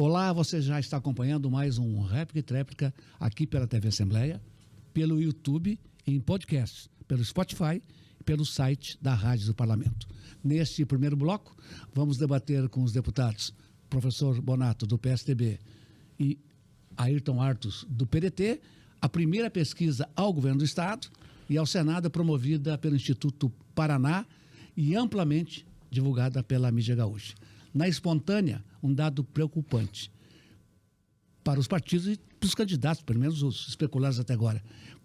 Olá, você já está acompanhando mais um Réplica e Tréplica aqui pela TV Assembleia, pelo YouTube, em podcast, pelo Spotify e pelo site da Rádio do Parlamento. Neste primeiro bloco, vamos debater com os deputados professor Bonato, do PSDB, e Ayrton Artus, do PDT, a primeira pesquisa ao governo do Estado e ao Senado promovida pelo Instituto Paraná e amplamente divulgada pela mídia gaúcha. Na espontânea, um dado preocupante para os partidos e para os candidatos, pelo menos os especulados até agora.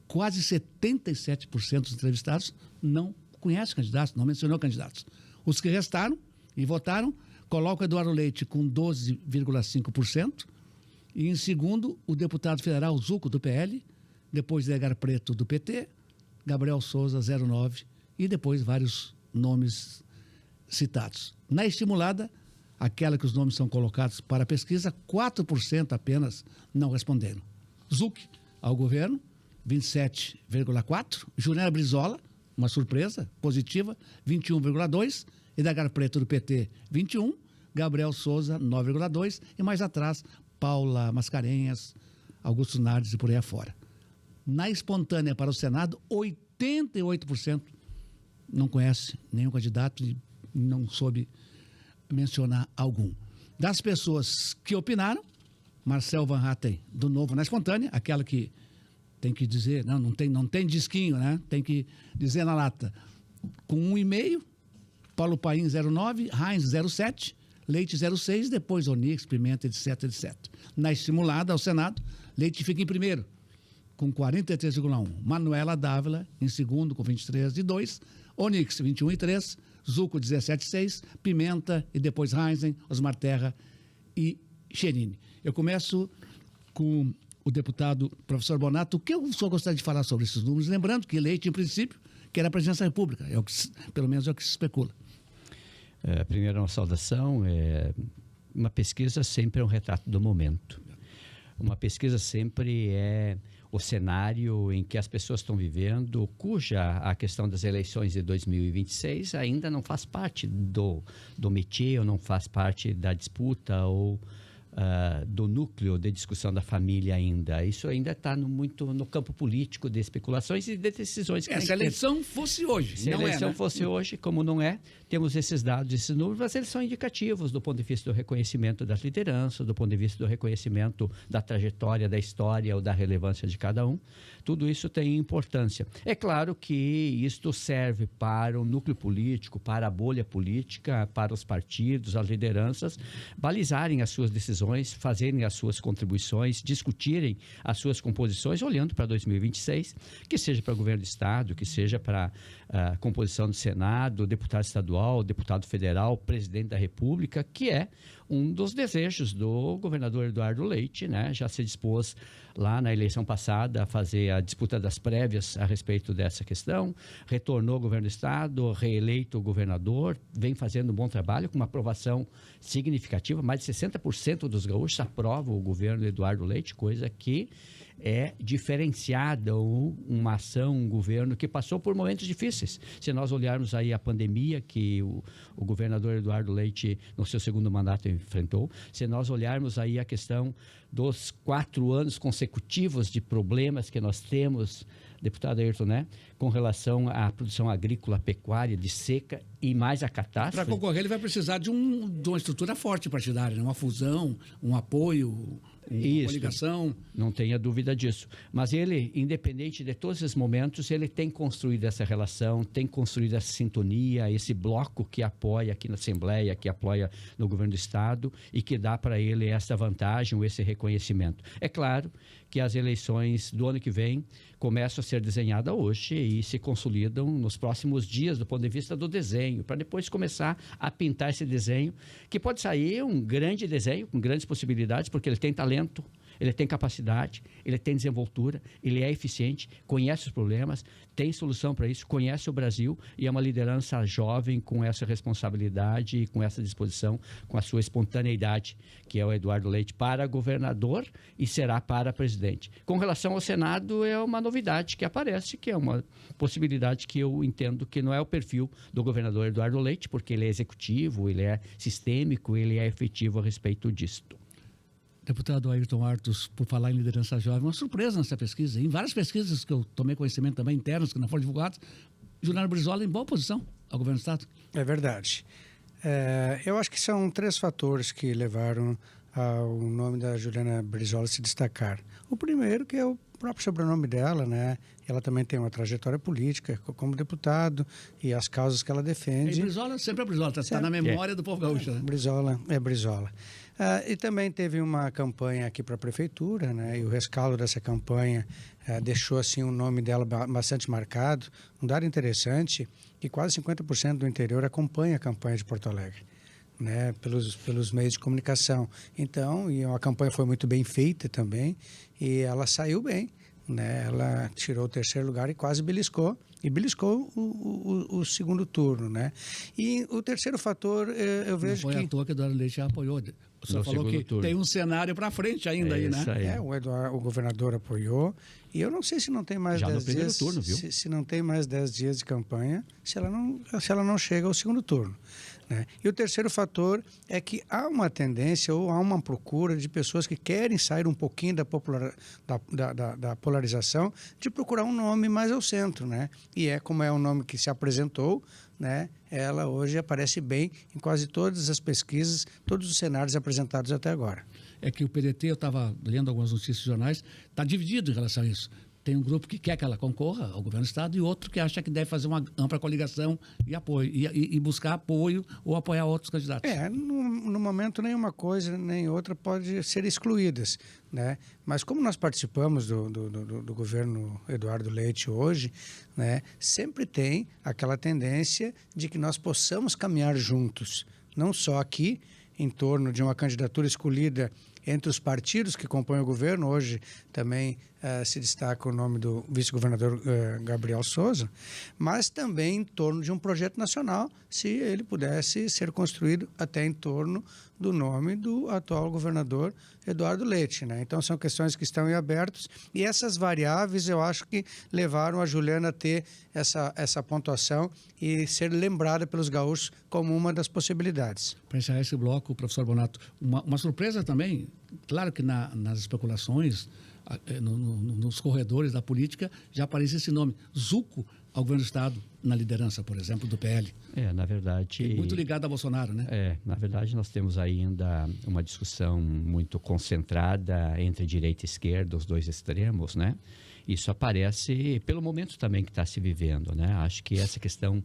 Quase 77% dos entrevistados não conhecem candidatos, não mencionou candidatos. Os que restaram e votaram colocam Eduardo Leite com 12,5%, e em segundo o deputado federal Zucco, do PL, depois Edgar Preto, do PT, Gabriel Souza, 0,9%, e depois vários nomes citados. Na estimulada, aquela que os nomes são colocados para a pesquisa, 4% apenas não responderam. Zucco, ao governo, 27,4%. Juliana Brizola, uma surpresa positiva, 21,2%. Edgar Preto, do PT, 21%. Gabriel Souza, 9,2%. E mais atrás, Paula Mascarenhas, Augusto Nardes e por aí afora. Na espontânea para o Senado, 88% não conhece nenhum candidato e não soube mencionar algum. Das pessoas que opinaram, Marcel Van Hatten, do Novo, na espontânea, aquela que tem que dizer, não tem disquinho, né? Tem que dizer na lata, com 1,5%, Paulo Paim 0,9%, Heinz 0,7%, Leite 0,6%, depois Onix, Pimenta, etc, etc. Na estimulada ao Senado, Leite fica em primeiro, com 43,1%. Manuela Dávila, em segundo, com 23,2%. Onix, 21,3%. Zucco, 17,6%. Pimenta e depois Heinzen, Osmar Terra e Cherini. Eu começo com o deputado professor Bonato. O que o senhor gostaria de falar sobre esses números? Lembrando que Leite, em princípio, quer a presidência da República. Pelo menos é o que se especula. Primeiro, uma saudação. Uma pesquisa sempre é um retrato do momento. Uma pesquisa sempre é o cenário em que as pessoas estão vivendo, cuja a questão das eleições de 2026 ainda não faz parte do métier, ou não faz parte da disputa ou do núcleo de discussão da família ainda. Isso ainda está muito no campo político de especulações e de decisões. Que se a eleição fosse hoje, se a eleição fosse hoje, como não é, temos esses dados, esses números, mas eles são indicativos do ponto de vista do reconhecimento das lideranças, do ponto de vista do reconhecimento da trajetória, da história ou da relevância de cada um. Tudo isso tem importância. É claro que isto serve para o núcleo político, para a bolha política, para os partidos, as lideranças, balizarem as suas decisões, fazerem as suas contribuições, discutirem as suas composições, olhando para 2026, que seja para o governo do Estado, que seja para a composição do Senado, deputado estadual, deputado federal, presidente da República, que é um dos desejos do governador Eduardo Leite, né? Já se dispôs lá na eleição passada a fazer a disputa das prévias a respeito dessa questão, retornou ao governo do Estado, reeleito o governador, vem fazendo um bom trabalho, com uma aprovação significativa, mais de 60% dos gaúchos aprovam o governo Eduardo Leite, coisa que é diferenciada, uma ação, um governo que passou por momentos difíceis. Se nós olharmos aí a pandemia que o governador Eduardo Leite, no seu segundo mandato, enfrentou, se nós olharmos aí a questão dos 4 anos consecutivos de problemas que nós temos, deputado Ayrton, né, com relação à produção agrícola, pecuária, de seca e mais a catástrofe. Para concorrer, ele vai precisar de uma estrutura forte partidária, né? Uma fusão, um apoio, uma coligação. Não tenha dúvida disso. Mas ele, independente de todos esses momentos, ele tem construído essa relação, tem construído essa sintonia, esse bloco que apoia aqui na Assembleia, que apoia no governo do Estado e que dá para ele essa vantagem, esse reconhecimento. É claro que as eleições do ano que vem começam a ser desenhadas hoje e se consolidam nos próximos dias do ponto de vista do desenho, para depois começar a pintar esse desenho, que pode sair um grande desenho, com grandes possibilidades, porque ele tem talento, ele tem capacidade, ele tem desenvoltura, ele é eficiente, conhece os problemas, tem solução para isso, conhece o Brasil e é uma liderança jovem com essa responsabilidade e com essa disposição, com a sua espontaneidade, que é o Eduardo Leite para governador e será para presidente. Com relação ao Senado, é uma novidade que aparece, que é uma possibilidade que eu entendo que não é o perfil do governador Eduardo Leite, porque ele é executivo, ele é sistêmico, ele é efetivo a respeito disto. Deputado Ayrton Artus, por falar em liderança jovem, uma surpresa nessa pesquisa. Em várias pesquisas que eu tomei conhecimento também, internas, que não foram divulgadas, Juliana Brizola em boa posição ao governo do Estado. É verdade. Eu acho que são 3 fatores que levaram ao nome da Juliana Brizola se destacar. O primeiro, que é o próprio sobrenome dela, né? Ela também tem uma trajetória política como deputado e as causas que ela defende. E Brizola sempre é Brizola, está na memória do povo gaúcho, né? Brizola é Brizola. E também teve uma campanha aqui para a prefeitura, né? E o rescaldo dessa campanha deixou assim o nome dela bastante marcado. Um dado interessante, que quase 50% do interior acompanha a campanha de Porto Alegre, né? Pelos meios de comunicação. Então, e a campanha foi muito bem feita também, e ela saiu bem, né? Ela tirou o 3º lugar e quase beliscou o segundo turno, né? E o terceiro fator, eu vejo que... Não foi à toa que o Eduardo Leite já apoiou. O senhor falou que tem um cenário para frente ainda aí, né? O governador apoiou. E eu não sei se não tem mais 10 dias... turno, viu? Se não tem mais 10 dias de campanha, se ela não chega ao segundo turno, né? E o terceiro fator é que há uma tendência ou há uma procura de pessoas que querem sair um pouquinho da polarização, de procurar um nome mais ao centro, né? E como é um nome que se apresentou, né? Ela hoje aparece bem em quase todas as pesquisas, todos os cenários apresentados até agora. É que o PDT, eu estava lendo algumas notícias de jornais, está dividido em relação a isso. Tem um grupo que quer que ela concorra ao governo do Estado e outro que acha que deve fazer uma ampla coligação e apoio, e buscar apoio ou apoiar outros candidatos. No momento nenhuma coisa nem outra pode ser excluídas, né? Mas como nós participamos do governo Eduardo Leite hoje, né, sempre tem aquela tendência de que nós possamos caminhar juntos, não só aqui, em torno de uma candidatura escolhida entre os partidos que compõem o governo. Hoje também se destaca o nome do vice-governador Gabriel Souza, mas também em torno de um projeto nacional, se ele pudesse ser construído até em torno do nome do atual governador Eduardo Leite, né? Então são questões que estão em abertos, e essas variáveis eu acho que levaram a Juliana a ter essa pontuação e ser lembrada pelos gaúchos como uma das possibilidades. Para encerrar esse bloco, professor Bonato, uma surpresa também, claro que nas especulações, nos corredores da política, já aparece esse nome, Zucco, ao governo do Estado, na liderança, por exemplo, do PL. Na verdade... muito ligado a Bolsonaro, né? Na verdade, nós temos ainda uma discussão muito concentrada entre direita e esquerda, os dois extremos, né? Isso aparece pelo momento também que está se vivendo, né? Acho que essa questão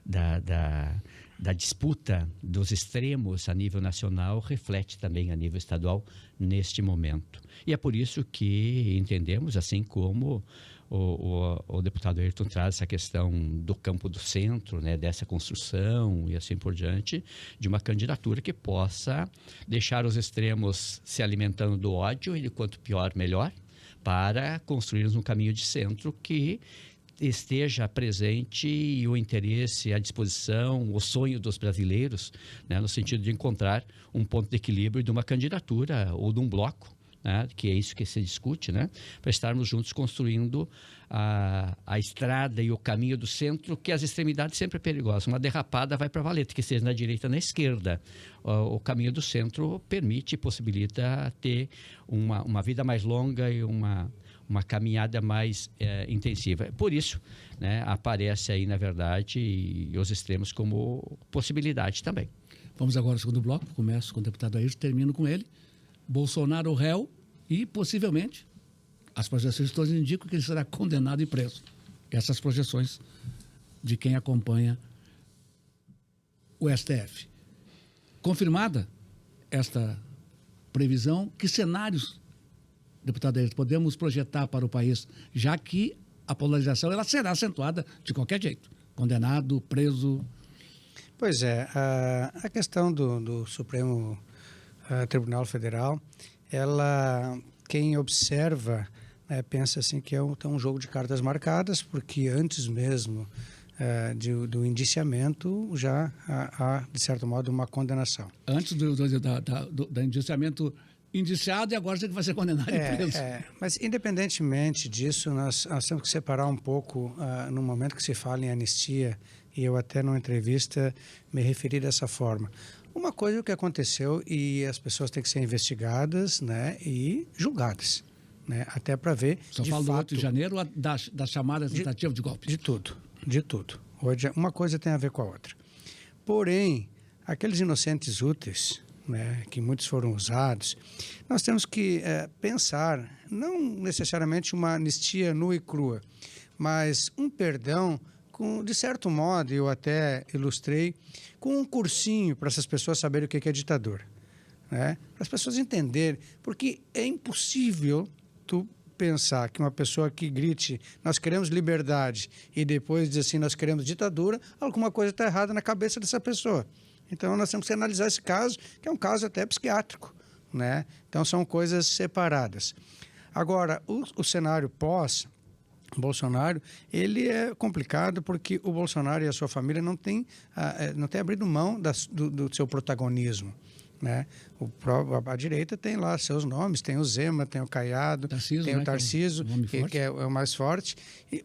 da disputa dos extremos a nível nacional reflete também a nível estadual neste momento. E é por isso que entendemos, assim como o deputado Ayrton traz essa questão do campo do centro, né, dessa construção e assim por diante, de uma candidatura que possa deixar os extremos se alimentando do ódio, e quanto pior, melhor, para construirmos um caminho de centro que esteja presente e o interesse, a disposição, o sonho dos brasileiros, né, no sentido de encontrar um ponto de equilíbrio de uma candidatura ou de um bloco, né, que é isso que se discute, né, para estarmos juntos construindo a estrada e o caminho do centro, que as extremidades sempre é perigosa. Uma derrapada vai para valer, que seja na direita ou na esquerda. O caminho do centro permite e possibilita ter uma vida mais longa e uma caminhada mais intensiva. Por isso, né, aparece aí, na verdade, e os extremos como possibilidade também. Vamos agora ao segundo bloco. Começo com o deputado Ayrton, termino com ele. Bolsonaro réu e, possivelmente, as projeções todas indicam que ele será condenado e preso. Essas projeções de quem acompanha o STF. Confirmada esta previsão, que cenários, deputado Ayrton, podemos projetar para o país, já que a polarização ela será acentuada de qualquer jeito? Condenado, preso... Pois é, a questão do Supremo Tribunal Federal, quem observa, pensa assim que é um jogo de cartas marcadas, porque antes mesmo do indiciamento já há, de certo modo, uma condenação. Antes do indiciamento indiciado, e agora você que vai ser condenado e preso. Mas independentemente disso, nós temos que separar um pouco no momento que se fala em anistia, e eu até numa entrevista me referi dessa forma. Uma coisa é o que aconteceu e as pessoas têm que ser investigadas, né, e julgadas, né, até para ver. Só de fala do fato, 8 de janeiro ou da chamada tentativa de golpe? De tudo, de tudo. Hoje, uma coisa tem a ver com a outra. Porém, aqueles inocentes úteis, né, que muitos foram usados, nós temos que pensar, não necessariamente uma anistia nua e crua, mas um perdão, de certo modo, eu até ilustrei, com um cursinho para essas pessoas saberem o que é ditadura, né? Para as pessoas entenderem, porque é impossível tu pensar que uma pessoa que grite nós queremos liberdade e depois diz assim nós queremos ditadura, alguma coisa está errada na cabeça dessa pessoa. Então nós temos que analisar esse caso, que é um caso até psiquiátrico, né? Então são coisas separadas. Agora, o cenário pós-Bolsonaro, ele é complicado porque o Bolsonaro e a sua família não têm abrido mão do seu protagonismo, né? A direita tem lá seus nomes, tem o Zema, tem o Caiado, Tarcísio, tem né, o Tarcísio, que é o mais forte.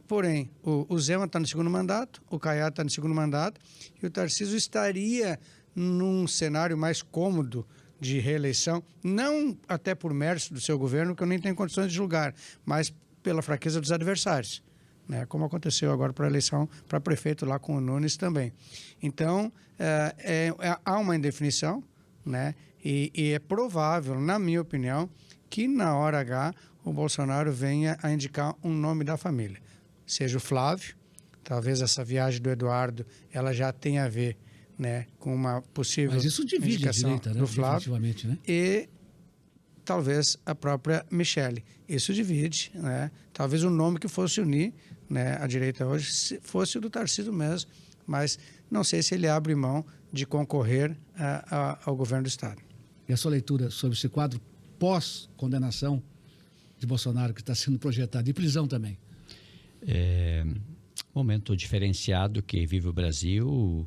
Porém, o Zema está no segundo mandato, o Caiado está no segundo mandato e o Tarcísio estaria num cenário mais cômodo de reeleição, não até por mérito do seu governo, que eu nem tenho condições de julgar, mas pela fraqueza dos adversários, né? Como aconteceu agora para a eleição para prefeito lá com o Nunes também. Então, há uma indefinição, né? E é provável, na minha opinião, que na hora H o Bolsonaro venha a indicar um nome da família. Seja o Flávio, talvez essa viagem do Eduardo ela já tenha a ver, né, com uma possível Mas isso divide a indicação direita, né? do Flávio, Né? e talvez a própria Michele. Isso divide, né? Talvez o nome que fosse unir, né, a direita hoje fosse o do Tarcísio mesmo, mas não sei se ele abre mão de concorrer ao governo do Estado. E a sua leitura sobre esse quadro pós-condenação de Bolsonaro que está sendo projetado, e prisão também? Momento diferenciado que vive o Brasil.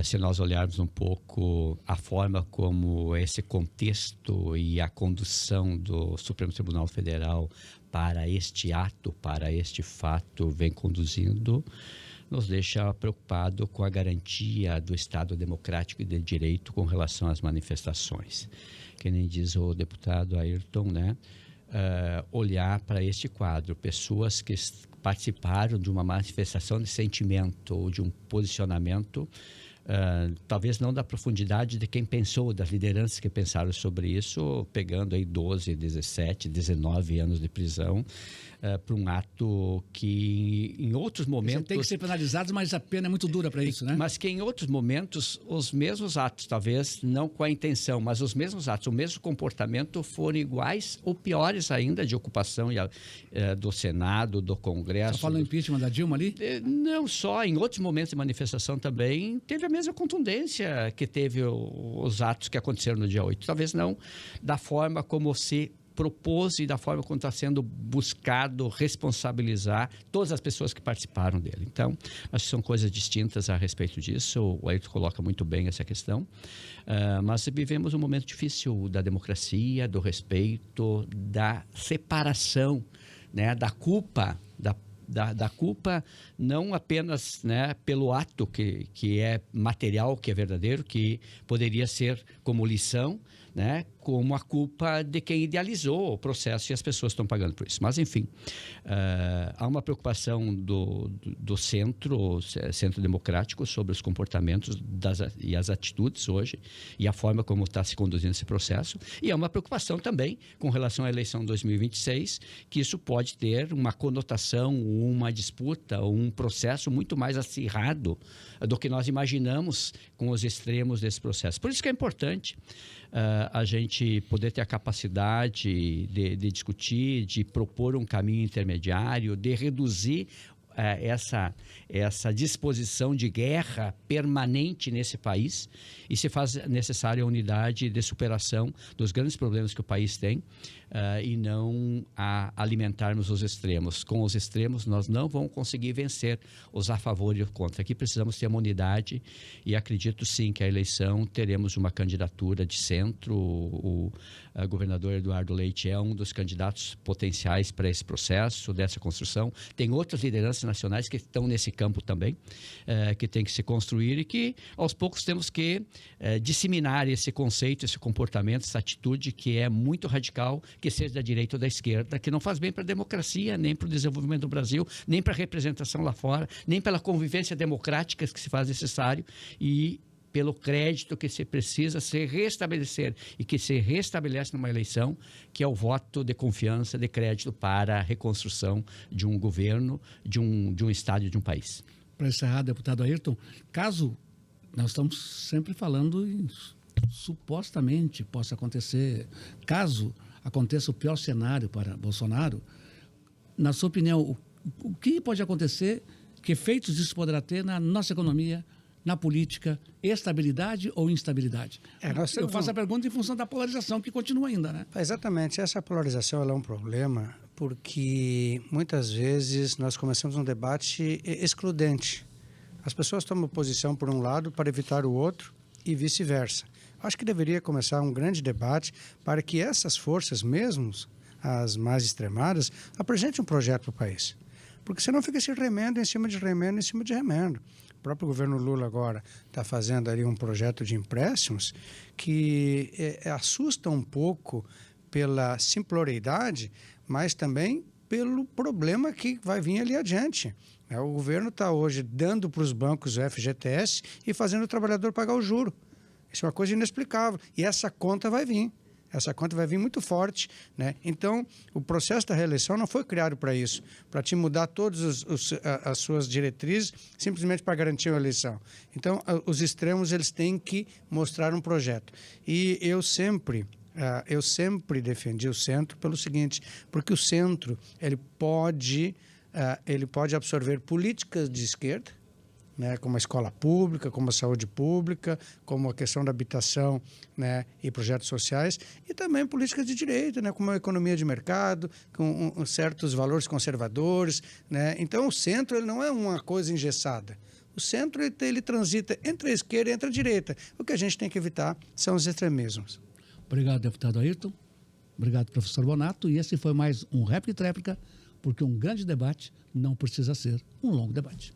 Se nós olharmos um pouco a forma como esse contexto e a condução do Supremo Tribunal Federal para este ato, para este fato, vem conduzindo, nos deixa preocupado com a garantia do Estado democrático e de direito com relação às manifestações. Que nem diz o deputado Ayrton, né? Olhar para este quadro, pessoas que participaram de uma manifestação de sentimento ou de um posicionamento, talvez não da profundidade de quem pensou, das lideranças que pensaram sobre isso, pegando aí 12, 17, 19 anos de prisão para um ato que em outros momentos... Tem que ser penalizados, mas a pena é muito dura para isso, né? Mas que em outros momentos, os mesmos atos, talvez não com a intenção, mas os mesmos atos, o mesmo comportamento foram iguais ou piores ainda de ocupação do Senado, do Congresso. Você fala no impeachment da Dilma ali? Não só, em outros momentos de manifestação também, teve a mesma contundência que teve os atos que aconteceram no dia 8. Talvez não da forma como se propôs e da forma como está sendo buscado responsabilizar todas as pessoas que participaram dele. Então, acho que são coisas distintas a respeito disso. O Ayrton coloca muito bem essa questão. Mas vivemos um momento difícil da democracia, do respeito, da separação, né, da culpa, da culpa não apenas, né, pelo ato que é material, que é verdadeiro, que poderia ser como lição, né, como a culpa de quem idealizou o processo e as pessoas estão pagando por isso. Mas, enfim, há uma preocupação do centro democrático sobre os comportamentos e as atitudes hoje e a forma como está se conduzindo esse processo. E há uma preocupação também com relação à eleição 2026, que isso pode ter uma conotação, uma disputa, um processo muito mais acirrado do que nós imaginamos com os extremos desse processo. Por isso que é importante a gente poder ter a capacidade de discutir, de propor um caminho intermediário, de reduzir essa disposição de guerra permanente nesse país e se faz necessária a unidade de superação dos grandes problemas que o país tem e não alimentarmos os extremos. Com os extremos nós não vamos conseguir vencer os a favor e os contra. Aqui precisamos ter uma unidade e acredito sim que a eleição teremos uma candidatura de centro. O governador Eduardo Leite é um dos candidatos potenciais para esse processo, dessa construção. Tem outras lideranças nacionais que estão nesse campo também, que tem que se construir e que, aos poucos, temos que disseminar esse conceito, esse comportamento, essa atitude que é muito radical, que seja da direita ou da esquerda, que não faz bem para a democracia, nem para o desenvolvimento do Brasil, nem para a representação lá fora, nem pela convivência democrática que se faz necessário e pelo crédito que se precisa se restabelecer e que se restabelece numa eleição, que é o voto de confiança, de crédito para a reconstrução de um governo, de um Estado e de um país. Para encerrar, deputado Ayrton, caso nós estamos sempre falando em supostamente possa acontecer, caso aconteça o pior cenário para Bolsonaro, na sua opinião, o que pode acontecer, que efeitos isso poderá ter na nossa economia, na política, estabilidade ou instabilidade? Eu faço a pergunta em função da polarização que continua ainda, né? Exatamente. Essa polarização ela é um problema porque muitas vezes nós começamos um debate excludente. As pessoas tomam posição por um lado para evitar o outro e vice-versa. Acho que deveria começar um grande debate para que essas forças, mesmo as mais extremadas, apresentem um projeto para o país. Porque senão fica esse remendo em cima de remendo em cima de remendo. O próprio governo Lula agora está fazendo ali um projeto de empréstimos que assusta um pouco pela simploriedade, mas também pelo problema que vai vir ali adiante. O governo está hoje dando para os bancos o FGTS e fazendo o trabalhador pagar o juro. Isso é uma coisa inexplicável. E essa conta vai vir. Essa conta vai vir muito forte, né? Então, o processo da reeleição não foi criado para isso, para te mudar todas as suas diretrizes simplesmente para garantir a eleição. Então, os extremos eles têm que mostrar um projeto. E eu sempre defendi o centro pelo seguinte, porque o centro ele pode absorver políticas de esquerda, né, como a escola pública, como a saúde pública, como a questão da habitação, né, e projetos sociais, e também políticas de direita, né, como a economia de mercado, com certos valores conservadores, né? Então, o centro ele não é uma coisa engessada. O centro ele transita entre a esquerda e entre a direita. O que a gente tem que evitar são os extremismos. Obrigado, deputado Ayrton. Obrigado, professor Bonato. E esse foi mais um Réplica e Tréplica, porque um grande debate não precisa ser um longo debate.